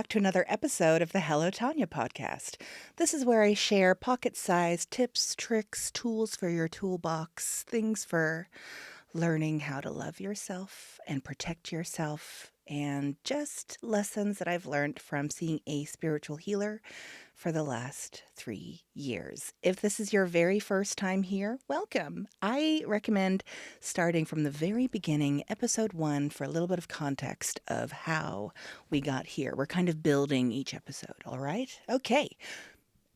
to another episode of the Hello Tanya Podcast. This is where I share pocket-sized tips, tricks, tools for your toolbox, things for learning how to love yourself and protect yourself, and just lessons that I've learned from seeing a spiritual healer for the last 3 years. If this is your very first time here, welcome. I recommend starting from the very beginning, episode 1, for a little bit of context of how we got here. We're kind of building each episode, all right? Okay,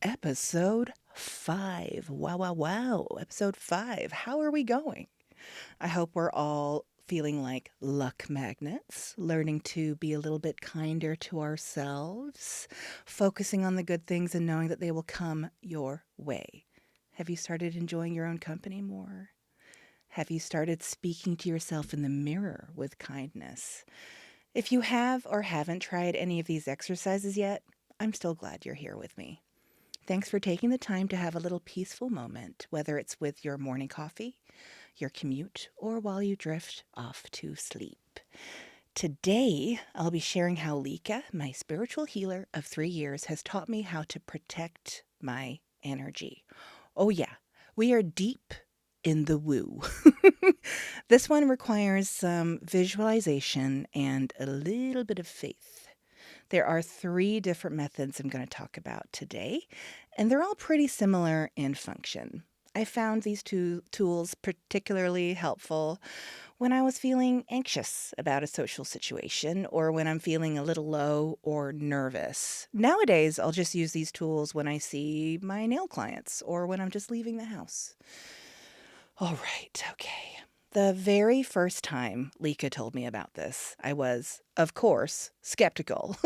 episode 5. Wow. Episode 5. How are we going? I hope we're all feeling like luck magnets, learning to be a little bit kinder to ourselves, focusing on the good things and knowing that they will come your way. Have you started enjoying your own company more? Have you started speaking to yourself in the mirror with kindness? If you have or haven't tried any of these exercises yet, I'm still glad you're here with me. Thanks for taking the time to have a little peaceful moment, whether it's with your morning coffee, your commute, or while you drift off to sleep. Today, I'll be sharing how Lika, my spiritual healer of 3 years, has taught me how to protect my energy. Oh yeah, we are deep in the woo. This one requires some visualization and a little bit of faith. There are 3 different methods I'm going to talk about today, and they're all pretty similar in function. I found these 2 tools particularly helpful when I was feeling anxious about a social situation or when I'm feeling a little low or nervous. Nowadays, I'll just use these tools when I see my nail clients or when I'm just leaving the house. All right, okay. The very first time Lika told me about this, I was, of course, skeptical.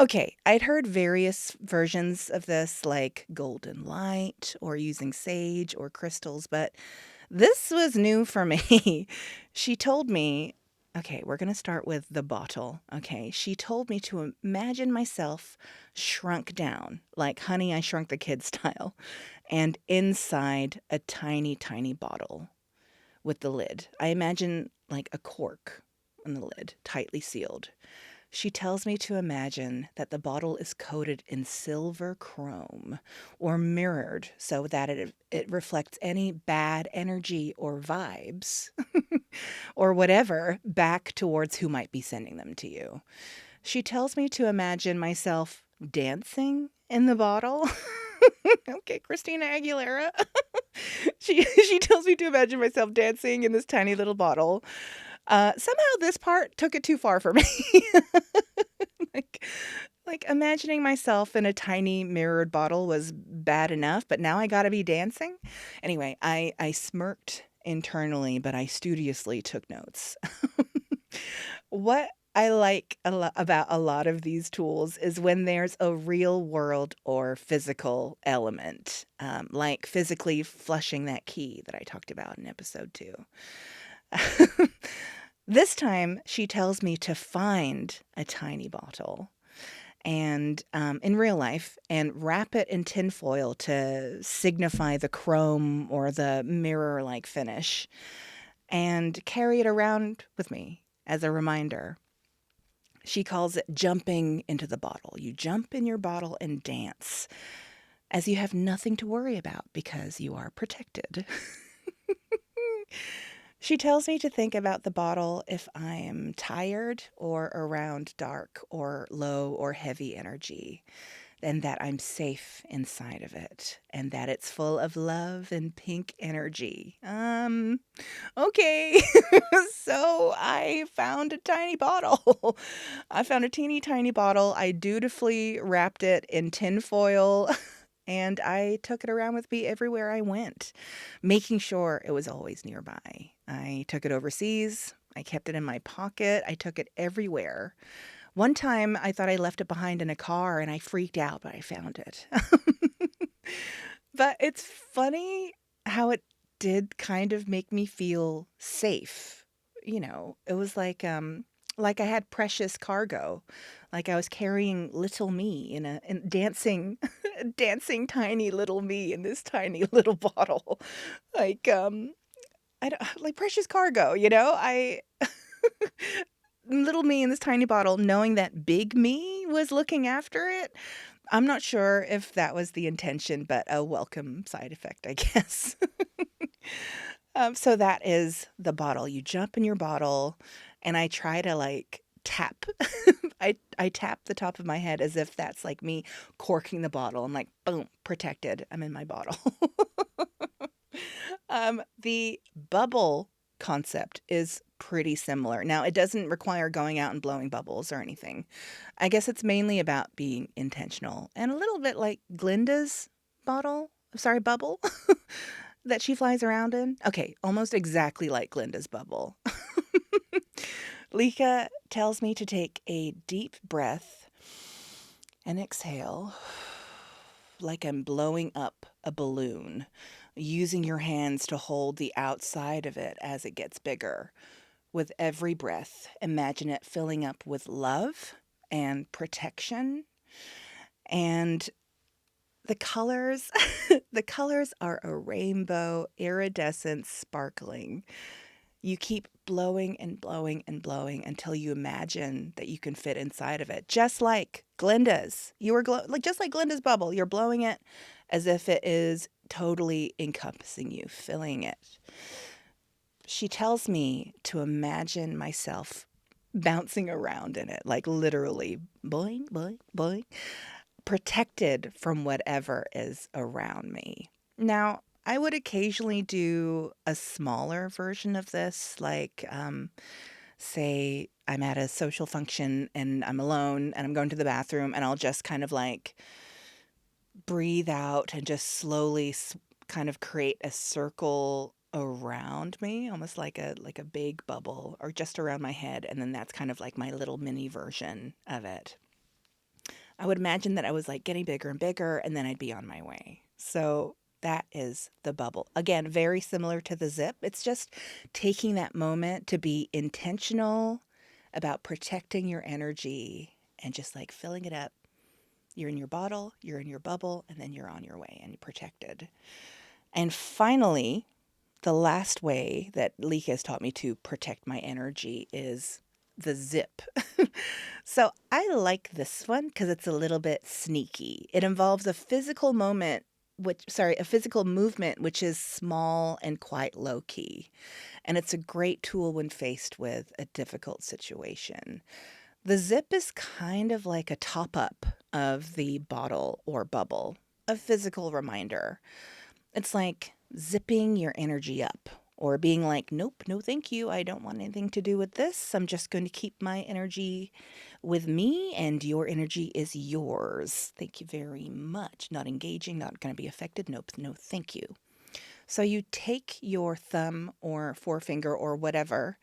Okay, I'd heard various versions of this, like golden light or using sage or crystals, but this was new for me. She told me, okay, we're going to start with the bottle. Okay, she told me to imagine myself shrunk down, like Honey, I Shrunk the Kid style, and inside a tiny, tiny bottle with the lid. I imagine like a cork on the lid, tightly sealed. She tells me to imagine that the bottle is coated in silver chrome or mirrored so that it reflects any bad energy or vibes or whatever back towards who might be sending them to you. She tells me to imagine myself dancing in the bottle. Okay, Christina Aguilera. She tells me to imagine myself dancing in this tiny little bottle. Somehow this part took it too far for me. like imagining myself in a tiny mirrored bottle was bad enough, but now I gotta be dancing? Anyway, I smirked internally, but I studiously took notes. What I like about a lot of these tools is when there's a real world or physical element, like physically flushing that key that I talked about in episode 2. This time, she tells me to find a tiny bottle and in real life and wrap it in tinfoil to signify the chrome or the mirror-like finish and carry it around with me as a reminder. She calls it jumping into the bottle. You jump in your bottle and dance as you have nothing to worry about because you are protected. She tells me to think about the bottle if I am tired or around dark or low or heavy energy, and that I'm safe inside of it, and that it's full of love and pink energy. Okay. So I found a tiny bottle. I found a teeny tiny bottle. I dutifully wrapped it in tinfoil. And I took it around with me everywhere I went, making sure it was always nearby. I took it overseas. I kept it in my pocket. I took it everywhere. One time I thought I left it behind in a car and I freaked out, but I found it. But it's funny how it did kind of make me feel safe. You know, it was like I had precious cargo, like I was carrying little me in dancing, dancing tiny little me in this tiny little bottle, like I don't like precious cargo, you know. little me in this tiny bottle, knowing that big me was looking after it. I'm not sure if that was the intention, but a welcome side effect, I guess. So that is the bottle. You jump in your bottle, and I try to like tap. I tap the top of my head as if that's like me corking the bottle. I'm like, boom, protected. I'm in my bottle. The bubble concept is pretty similar. Now, it doesn't require going out and blowing bubbles or anything. I guess it's mainly about being intentional and a little bit like Glinda's bubble that she flies around in. Okay, almost exactly like Glinda's bubble. Lika tells me to take a deep breath and exhale like I'm blowing up a balloon, using your hands to hold the outside of it as it gets bigger. With every breath, imagine it filling up with love and protection. And the colors, the colors are a rainbow, iridescent, sparkling. You keep blowing and blowing and blowing until you imagine that you can fit inside of it. Just like Glinda's. Just like Glinda's bubble. You're blowing it as if it is totally encompassing you, filling it. She tells me to imagine myself bouncing around in it, like literally boing, boing, boing, protected from whatever is around me. Now, I would occasionally do a smaller version of this, like say I'm at a social function and I'm alone and I'm going to the bathroom, and I'll just kind of like breathe out and just slowly kind of create a circle around me, almost like a big bubble, or just around my head, and then that's kind of like my little mini version of it. I would imagine that I was like getting bigger and bigger, and then I'd be on my way. So that is the bubble. Again, very similar to the zip. It's just taking that moment to be intentional about protecting your energy and just like filling it up. You're in your bottle, you're in your bubble, and then you're on your way and you're protected. And finally, the last way that Lika has taught me to protect my energy is the zip. So I like this one because it's a little bit sneaky. It involves a physical movement, which is small and quite low key. And it's a great tool when faced with a difficult situation. The zip is kind of like a top up of the bottle or bubble, a physical reminder. It's like zipping your energy up, or being like, nope, no thank you, I don't want anything to do with this. I'm just going to keep my energy with me, and your energy is yours. Thank you very much. Not engaging, not going to be affected. Nope, no thank you. So you take your thumb or forefinger or whatever,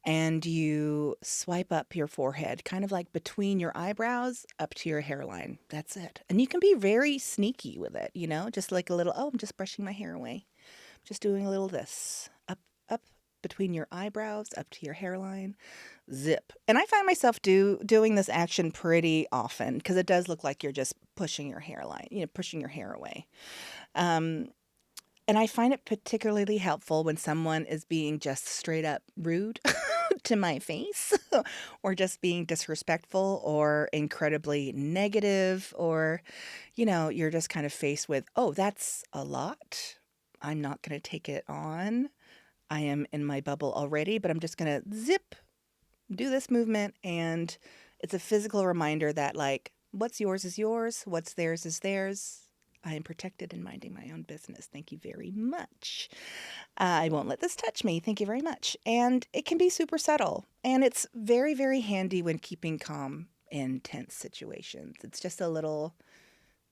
and you swipe up your forehead, kind of like between your eyebrows up to your hairline. That's it. And you can be very sneaky with it, just like a little, I'm just brushing my hair away. Just doing a little this, up between your eyebrows, up to your hairline, zip. And I find myself doing this action pretty often because it does look like you're just pushing your hairline, pushing your hair away. And I find it particularly helpful when someone is being just straight up rude to my face, or just being disrespectful or incredibly negative, or, you're just kind of faced with, oh, that's a lot. I'm not going to take it on. I am in my bubble already, but I'm just going to zip, do this movement. And it's a physical reminder that like, what's yours is yours. What's theirs is theirs. I am protected and minding my own business. Thank you very much. I won't let this touch me. Thank you very much. And it can be super subtle. And it's very, very handy when keeping calm in tense situations. It's just a little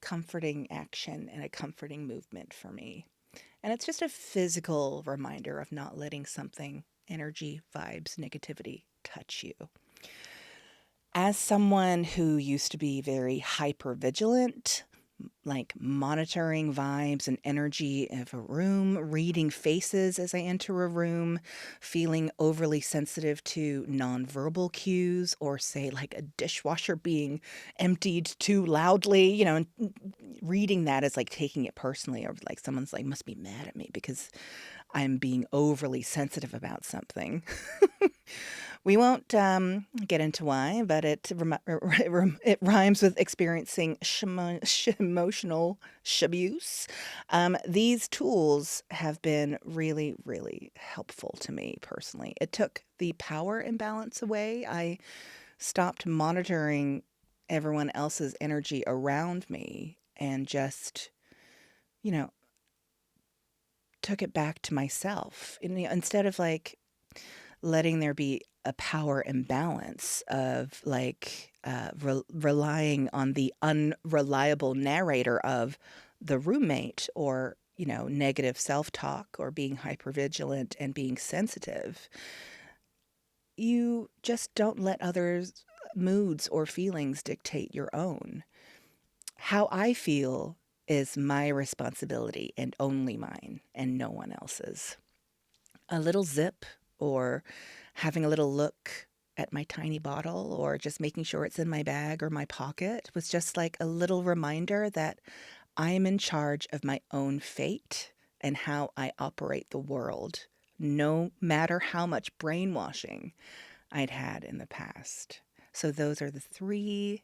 comforting action and a comforting movement for me. And it's just a physical reminder of not letting something, energy, vibes, negativity, touch you. As someone who used to be very hypervigilant, like monitoring vibes and energy of a room, reading faces as I enter a room, feeling overly sensitive to nonverbal cues, or say like a dishwasher being emptied too loudly, and reading that as like taking it personally, or like someone's like must be mad at me because I'm being overly sensitive about something. We won't get into why, but it rhymes with experiencing emotional abuse. These tools have been really, really helpful to me personally. It took the power imbalance away. I stopped monitoring everyone else's energy around me and just, you know, took it back to myself. And, instead of like letting there be a power imbalance of like relying on the unreliable narrator of the roommate, or negative self-talk, or being hypervigilant and being sensitive. You just don't let others' moods or feelings dictate your own. How I feel is my responsibility and only mine and no one else's. A little zip, or having a little look at my tiny bottle, or just making sure it's in my bag or my pocket, was just like a little reminder that I am in charge of my own fate and how I operate the world, no matter how much brainwashing I'd had in the past. So those are the 3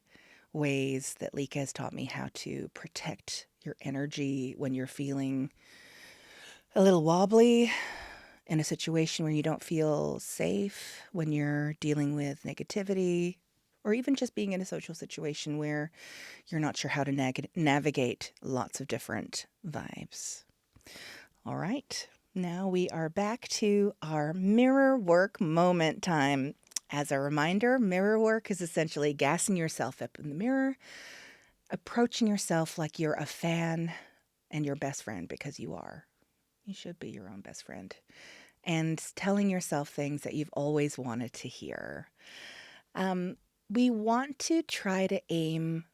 ways that Lika has taught me how to protect your energy when you're feeling a little wobbly, in a situation where you don't feel safe, when you're dealing with negativity, or even just being in a social situation where you're not sure how to navigate lots of different vibes. All right, now we are back to our mirror work moment time. As a reminder, mirror work is essentially gassing yourself up in the mirror, approaching yourself like you're a fan and your best friend, because you are. You should be your own best friend. And telling yourself things that you've always wanted to hear. We want to try to aim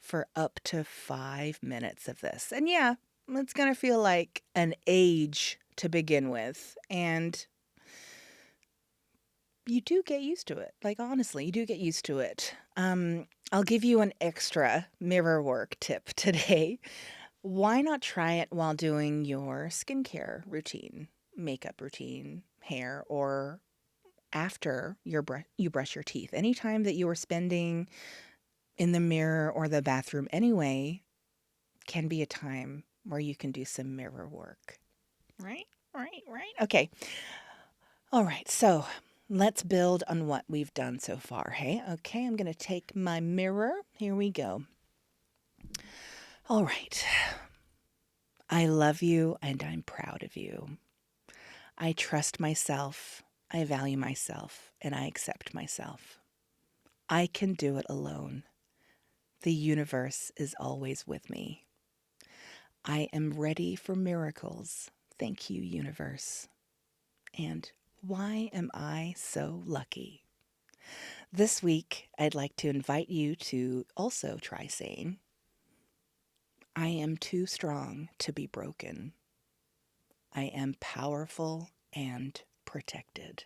for up to 5 minutes of this. And yeah, it's going to feel like an age to begin with. And you do get used to it. Like, honestly, you do get used to it. I'll give you an extra mirror work tip today. Why not try it while doing your skincare routine, makeup routine, hair, or after you brush your teeth? Anytime that you are spending in the mirror or the bathroom anyway can be a time where you can do some mirror work. Right? Okay. All right. So let's build on what we've done so far. Hey, okay. I'm going to take my mirror. Here we go. All right. I love you and I'm proud of you. I trust myself, I value myself, and I accept myself. I can do it alone. The universe is always with me. I am ready for miracles. Thank you, universe. And why am I so lucky? This week, I'd like to invite you to also try saying, I am too strong to be broken. I am powerful and protected.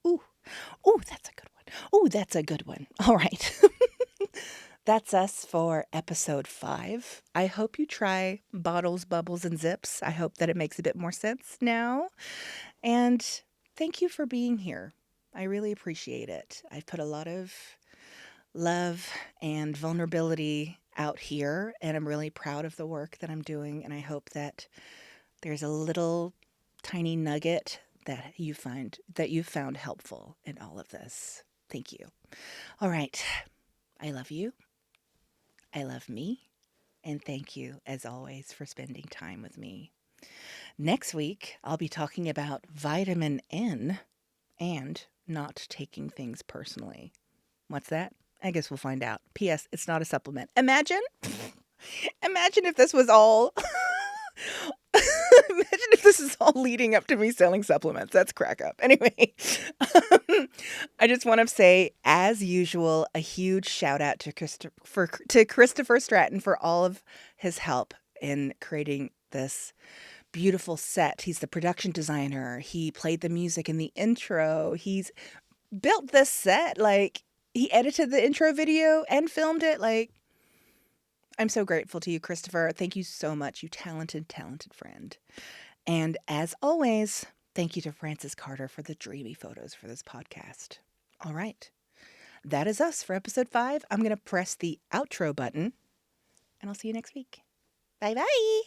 Ooh, that's a good one. Ooh, that's a good one. All right. That's us for episode 5. I hope you try bottles, bubbles, and zips. I hope that it makes a bit more sense now. And thank you for being here. I really appreciate it. I've put a lot of love and vulnerability out here, and I'm really proud of the work that I'm doing. And I hope that there's a little tiny nugget that you found helpful in all of this. Thank you. All right. I love you. I love me. And thank you, as always, for spending time with me. Next week, I'll be talking about vitamin N and not taking things personally. What's that? I guess we'll find out. P.S. It's not a supplement. Imagine if this was all... Imagine if this is all leading up to me selling supplements. That's crack up. Anyway, I just want to say, as usual, a huge shout out to Christopher Stratton for all of his help in creating this beautiful set. He's the production designer. He played the music in the intro. He's built this set. Like, he edited the intro video and filmed it. Like, I'm so grateful to you, Christopher. Thank you so much, you talented, talented friend. And as always, Thank you to Francis Carter for the dreamy photos for this podcast. All right. That is us for episode 5. I'm going to press the outro button, and I'll see you next week. Bye-bye.